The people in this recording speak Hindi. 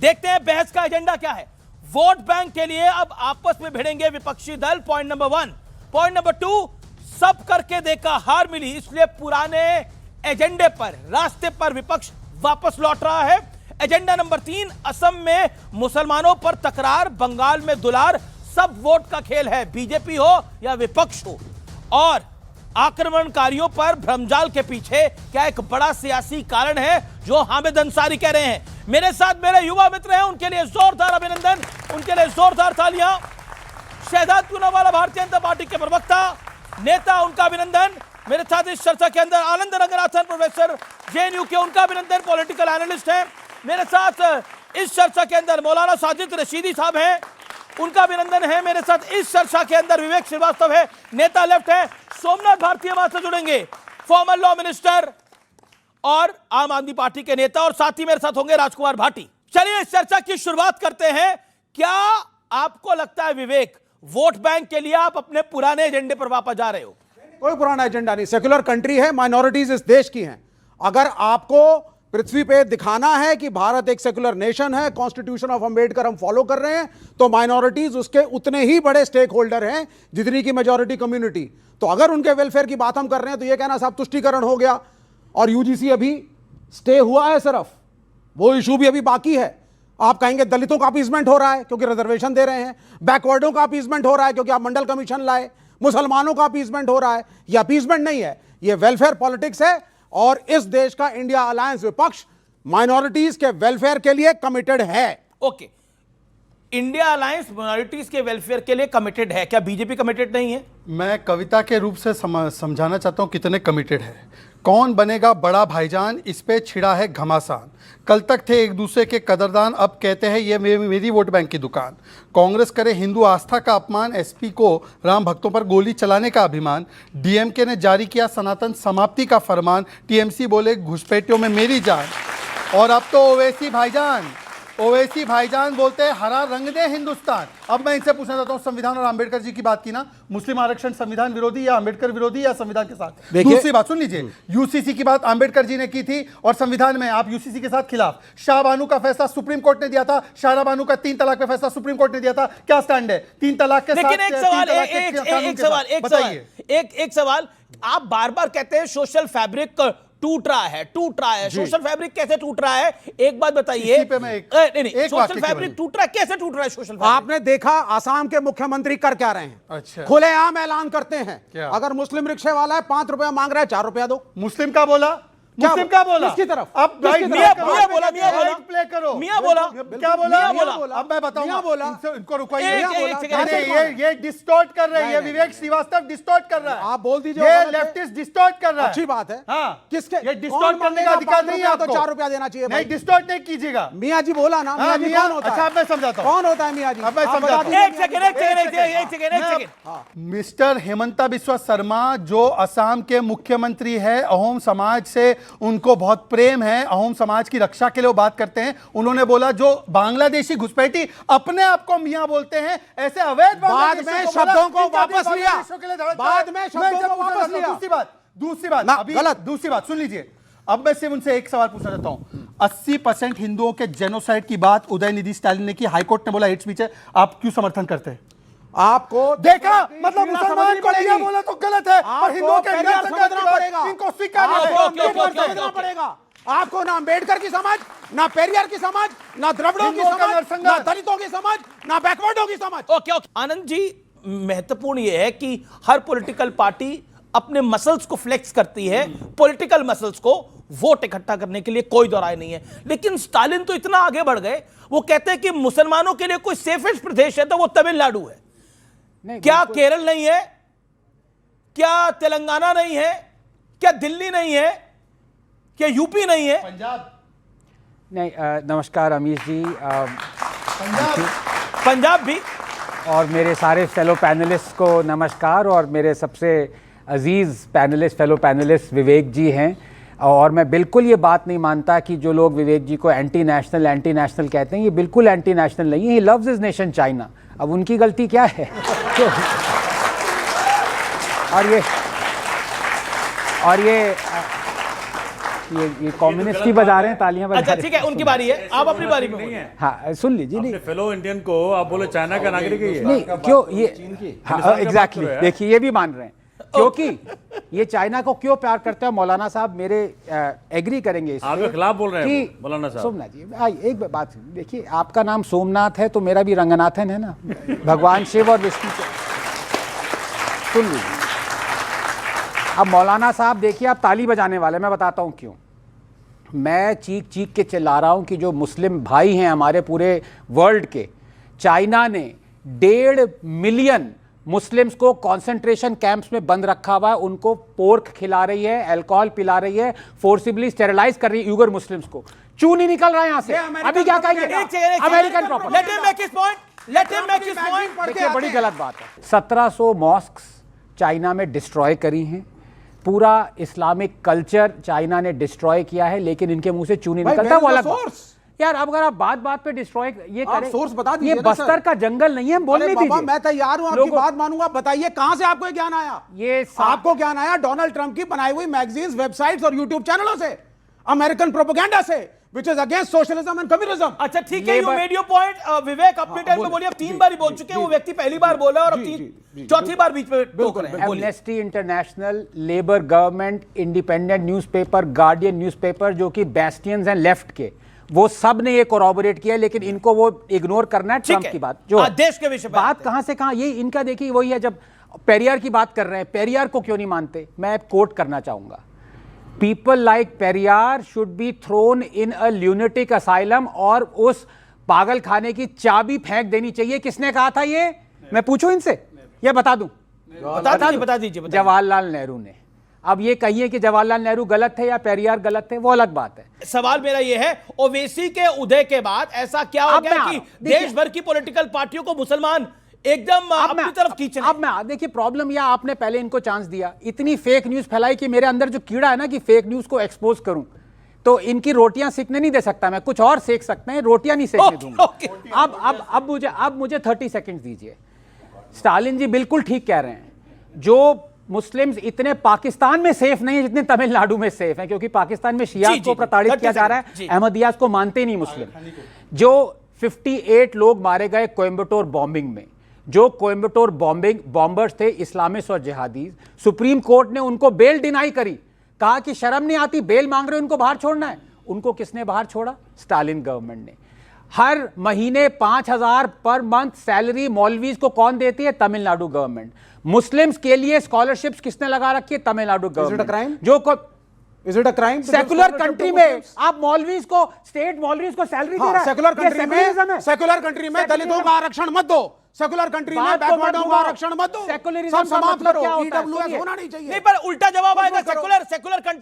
देखते हैं बहस का एजेंडा क्या है। वोट बैंक के लिए अब आपस में भिड़ेंगे विपक्षी दल, पॉइंट नंबर 1। पॉइंट नंबर 2, सब करके देखा हार मिली, इसलिए पुराने एजेंडे पर, रास्ते पर विपक्ष वापस लौट रहा है। एजेंडा नंबर 3, असम में मुसलमानों पर तकरार, बंगाल में दुलार, सब वोट का खेल है, बीजेपी हो या विपक्ष हो। और आक्रमणकारियों पर भ्रमजाल के पीछे क्या एक बड़ा सियासी कारण है, जो हामिद अंसारी कह रहे हैं। मेरे साथ मेरे युवा मित्र हैं, उनके लिए जोरदार अभिनंदन, उनके लिए जोरदार तालियां। शहजाद पूनावाला भारतीय जनता पार्टी के प्रवक्ता, नेता, उनका अभिनंदन। मेरे साथ इस चर्चा के अंदर आनंद रंगनाथन, प्रोफेसर जेएनयू के, उनका अभिनंदन, पॉलिटिकल एनालिस्ट हैं। मेरे साथ इस चर्चा के अंदर मौलाना साजिद रशीदी साहब हैं, उनका अभिनंदन है। मेरे साथ इस चर्चा के अंदर विवेक श्रीवास्तव है, नेता लेफ्ट है। सोमनाथ भारतीय वहां से जुड़ेंगे, फॉर्मर लॉ मिनिस्टर और आम आदमी पार्टी के नेता, और साथ ही मेरे साथ होंगे राजकुमार भाटी। चलिए इस चर्चा की शुरुआत करते हैं। क्या आपको लगता है विवेक, वोट बैंक के लिए आप अपने पुराने एजेंडे पर वापस जा रहे हो? कोई पुराना एजेंडा नहीं, सेक्युलर कंट्री है, माइनॉरिटीज इस देश की हैं। अगर आपको पृथ्वी पे दिखाना है कि भारत एक सेक्युलर नेशन है, कॉन्स्टिट्यूशन ऑफ अंबेडकर हम फॉलो कर रहे हैं, तो माइनॉरिटीज उसके उतने ही बड़े स्टेक होल्डर हैं जितनी की मेजॉरिटी कम्युनिटी। तो अगर उनके वेलफेयर की बात हम कर रहे हैं तो ये कहना साहब तुष्टीकरण हो गया, और यूजीसी अभी स्टे हुआ है, सिर्फ वो इशू भी अभी बाकी है। आप कहेंगे दलितों का अपीजमेंट हो रहा है क्योंकि रिजर्वेशन दे रहे हैं, बैकवर्डों का अपीजमेंट हो रहा है क्योंकि आप मंडल कमीशन लाए, मुसलमानों का अपीजमेंट हो रहा है। ये अपीजमेंट नहीं है, ये वेलफेयर पॉलिटिक्स है। और इस देश का इंडिया अलायंस विपक्ष माइनॉरिटीज के वेलफेयर के लिए कमिटेड है। ओके, इंडिया अलायंस माइनॉरिटीज के वेलफेयर के लिए कमिटेड है, क्या बीजेपी कमिटेड नहीं है? मैं कविता के रूप से समझाना चाहता हूं कितने कमिटेड है। कौन बनेगा बड़ा भाईजान, इस पे छिड़ा है घमासान। कल तक थे एक दूसरे के कदरदान, अब कहते हैं ये मेरी वोट बैंक की दुकान। कांग्रेस करे हिंदू आस्था का अपमान, एसपी को राम भक्तों पर गोली चलाने का अभिमान। डीएमके ने जारी किया सनातन समाप्ति का फरमान, टीएमसी बोले घुसपैठियों में मेरी जान। और अब तो ओवैसी भाईजान बोलते हैं हरा रंग दे हिंदुस्तान। अब मैं इनसे पूछना चाहता हूं, संविधान और अंबेडकर जी की बात की ना, मुस्लिम आरक्षण संविधान विरोधी या अंबेडकर विरोधी या संविधान के साथ? दूसरी बात सुन लीजिए, यूसीसी की बात अंबेडकर जी ने की थी और संविधान में आप यूसीसी के साथ खिलाफ। शाहबानू का फैसला सुप्रीम कोर्ट ने दिया था, शाहरा बानू का 3 तलाक पे फैसला सुप्रीम कोर्ट ने दिया था। क्या स्टैंड है 3 तलाक के साथ? लेकिन एक सवाल, आप बार बार कहते हैं सोशल फैब्रिक टूट रहा है। सोशल फैब्रिक कैसे टूट रहा है, एक बात बताइए। नहीं, सोशल फैब्रिक टूट रहा है, कैसे टूट रहा है सोशल फैब्रिक? आपने देखा आसाम के मुख्यमंत्री कर क्या रहे हैं? अच्छा, खुलेआम ऐलान करते हैं क्या? अगर मुस्लिम रिक्शे वाला है 5 रुपया मांग रहा है, 4 रुपया दो। मुस्लिम का बोला, मुस्लिम क्या बोला? किसकी तरफ? अब किसकी मियां तरफ? बोला प्ले करो। मियां बोला, क्या बोला? अब मैं बताऊंगा। बोला, इनको रुकवाइए। एक ये डिस्टॉर्ट कर रहे हैं, ये विवेक श्रीवास्तव डिस्टॉर्ट कर रहा है। आप बोल दीजिए, ये लेफ्टिस्ट डिस्टॉर्ट कर रहा है। अच्छी बात है। हाँ, किसके? ये डिस्टॉर्ट करने का अधिकार नहीं है आपको। तो 4 रुपया देना चाहिए। नहीं, डिस्टॉर्ट नहीं कीजिएगा। मियां जी बोला ना, मियां जी कौन होता है? अच्छा, अब मैं समझाता हूँ कौन होता है मियां जी? अब मैं समझाता हूँ। एक सेकंड। मिस्टर हेमंता बिस्वा शर्मा जो असम के मुख्यमंत्री है, अहोम समाज से उनको बहुत प्रेम है, अहोम समाज की रक्षा के लिए वो बात करते हैं। उन्होंने बोला जो बांग्लादेशी घुसपैठी अपने आप को मियां बोलते हैं, ऐसे अवैध बाद में शब्दों को वापस लिया। बाद में शब्दों को वापस लिया। दूसरी बात अभी गलत। दूसरी बात सुन लीजिए। अब मैं सिर्फ उनसे एक सवाल पूछना चाहता हूं। 80% हिंदुओं के जेनोसाइड की बात उदयनिधि स्टालिन ने की, हाईकोर्ट ने बोला हेट स्पीच है, आप क्यों समर्थन करते हैं? आपको देखा, मतलब मुसलमान को मियां बोला तो गलत है, और हिंदुओं के इनको स्वीकार समझना पड़ेगा। आपको ना अंबेडकर की समझ, ना पेरियार की समझ, ना द्रविड़ों की समझ, ना दलितों की समझ, ना बैकवर्डों की समझ। ओके आनंद जी, महत्वपूर्ण यह है कि हर पॉलिटिकल पार्टी अपने मसल्स को फ्लेक्स करती है, पॉलिटिकल मसल्स को, वोट इकट्ठा करने के लिए, कोई दो राय नहीं है। लेकिन स्टालिन तो इतना आगे बढ़ गए, वो कहते हैं कि मुसलमानों के लिए कोई सेफेस्ट प्रदेश है तो वो तमिलनाडु है। क्या केरल नहीं है? क्या तेलंगाना नहीं है? क्या दिल्ली नहीं है? क्या यूपी नहीं है? पंजाब नहीं। नमस्कार अमीश जी, पंजाब भी। और मेरे सारे फेलो पैनलिस्ट को नमस्कार। और मेरे सबसे अजीज़ पैनलिस्ट, फेलो पैनलिस्ट विवेक जी हैं। और मैं बिल्कुल ये बात नहीं मानता कि जो लोग विवेक जी को एंटी नेशनल कहते हैं, ये बिल्कुल एंटी नेशनल नहीं है। He loves his nation China. अब उनकी गलती क्या है? तो ये कम्युनिस्ट ही बजा रहे हैं, तालियां बजा अच्छा रहे ठीक है, उनकी बारी है, आप अपनी बारी में बोलिए। हैं। हाँ सुन लीजिए। नहीं फेलो इंडियन को आप बोले चाइना का नागरिक है ये। नहीं क्यों ये, हाँ एग्जैक्टली, देखिए ये भी मान रहे हैं, क्योंकि ये चाइना को क्यों प्यार करते हैं मौलाना साहब, मेरे एग्री करेंगे इस आपके खिलाफ बोल रहे हैं कि मौलाना साहब। सोमनाथ जी एक बात देखिए, आपका नाम सोमनाथ है तो मेरा भी रंगनाथन है ना, भगवान शिव और विष्णु। सुन लीजिए, अब मौलाना साहब देखिए, आप ताली बजाने वाले, मैं बताता हूं क्यों। मैं चीख चीख के चिल्ला रहा हूं कि जो मुस्लिम भाई हैं हमारे पूरे वर्ल्ड के, चाइना ने 1.5 मिलियन मुस्लिम्स को कंसंट्रेशन कैंप्स में बंद रखा हुआ है, उनको पोर्क खिला रही है, अल्कोहल पिला रही है, फोर्सिबली स्टेरिलाइज कर रही है यूगर मुस्लिम्स को। चू नहीं निकल रहा है यहां से। अभी क्या कहेंगे? American property. Let him make his point, let him make his point. देखिए बड़ी गलत बात है। 1700 मॉस्क्स चाइना में डिस्ट्रॉय करी हैं, पूरा इस्लामिक कल्चर चाइना ने डिस्ट्रॉय किया है, लेकिन इनके मुंह से चू नहीं निकलता। वो अलग बात। यार अब अगर आप बात बात पे डिस्ट्रॉय ये करें, सोर्स बता दीजिए ये ना बस्तर सर। का जंगल नहीं है, बोलने अरे बाबा, दीजिए। मैं तैयार हूं, आपकी लोगों- बात मानूंगा। बताइए कहां से आपको ये ज्ञान आया? ये आपको ज्ञान आया डोनाल्ड ट्रंप की बनाई हुई मैगजीन्स, वेबसाइट्स और यूट्यूब चैनलों से, अमेरिकन प्रोपेगेंडा से, which is against socialism and communism. अच्छा ठीक है, you Labor- made your point. Vivek अपने टाइम पे बोलिए, अब 3 बार ही बोल चुके हैं, वो व्यक्ति पहली बार बोला और अब चौथी बार बीच में टोक रहे हैं। बोलिए। Amnesty international, labour government, independent newspaper, guardian newspaper, जो कि बेस्टियंस हैं लेफ्ट के, वो सब ने ये कोरॉबोरेट किया है, लेकिन इनको वो इग्नोर करना है ट्रंप की बात। जो देश के विषय पे बात कहां से कहां, ये इनका देखिए वही है। जब पेरियार की बात कर रहे हैं, पेरियार को क्यों नहीं मानते? मैं कोट करना चाहूंगा, people like Periyar should be thrown in a lunatic asylum, और उस पागल खाने की चाबी फेंक देनी चाहिए। किसने कहा था ये? मैं पूछूं इनसे या बता दूं? बता दीजिए। जवाहरलाल नेहरू ने। अब ये कहिए कि जवाहरलाल नेहरू गलत थे या पेरियार गलत थे, वो अलग बात है। सवाल मेरा ये है, ओवैसी के उदय के बाद ऐसा क्या हो अब गया मैं- कि देखिए- देश भर की पॉलिटिकल पार्टियों को मुसलमान एकदम अपनी तरफ खींचने? अब मैं देखिए, प्रॉब्लम यह, आपने पहले इनको चांस दिया, इतनी फेक न्यूज फैलाई कि मेरे अंदर जो कीड़ा है ना कि फेक न्यूज को एक्सपोज करूं, तो इनकी रोटियां सेकने नहीं दे सकता मैं, कुछ और सेक सकते हैं, रोटियां नहीं सेकने दूंगा। अब मुझे 30 सेकंड्स दीजिए। स्टालिन जी बिल्कुल ठीक कह रहे हैं, जो मुस्लिम्स इतने पाकिस्तान में सेफ नहीं है जितने तमिलनाडु में सेफ हैं, क्योंकि पाकिस्तान में शिया को प्रताड़ित किया जा रहा है, अहमदियास को मानते नहीं मुस्लिम। जो 58 लोग मारे गए कोयम्बटूर बॉम्बिंग में, जो कोयम्बटूर बॉम्बर्स थे इस्लामिस्ट और जिहादीज, सुप्रीम कोर्ट ने उनको बेल डिनाई करी, कहा कि शर्म नहीं आती, बेल मांग रहे हो, उनको बाहर छोड़ना है। उनको किसने बाहर छोड़ा? स्टालिन गवर्नमेंट ने। हर महीने 5,000 पर मंथ सैलरी मौलवीज को कौन देती है? तमिलनाडु गवर्नमेंट। मुस्लिम्स के लिए स्कॉलरशिप्स किसने लगा रखी है? तमिलनाडु गवर्नमेंट। जो Is it a crime? Secular country में आप मौलवीज को, स्टेट मौलवीज को सैलरी दे रहा है। सेकुलर कंट्री में दलितों Secularism का आरक्षण मत दो, सेकुलर कंट्री में बैकवर्डों का आरक्षण मत दो, Secularism सब का समाप्त मतलब करो। क्या होता है? EWS सुनिए। होना नहीं चाहिए। नहीं, पर उल्टा जवाब आएगा, सेकुलर कंट्री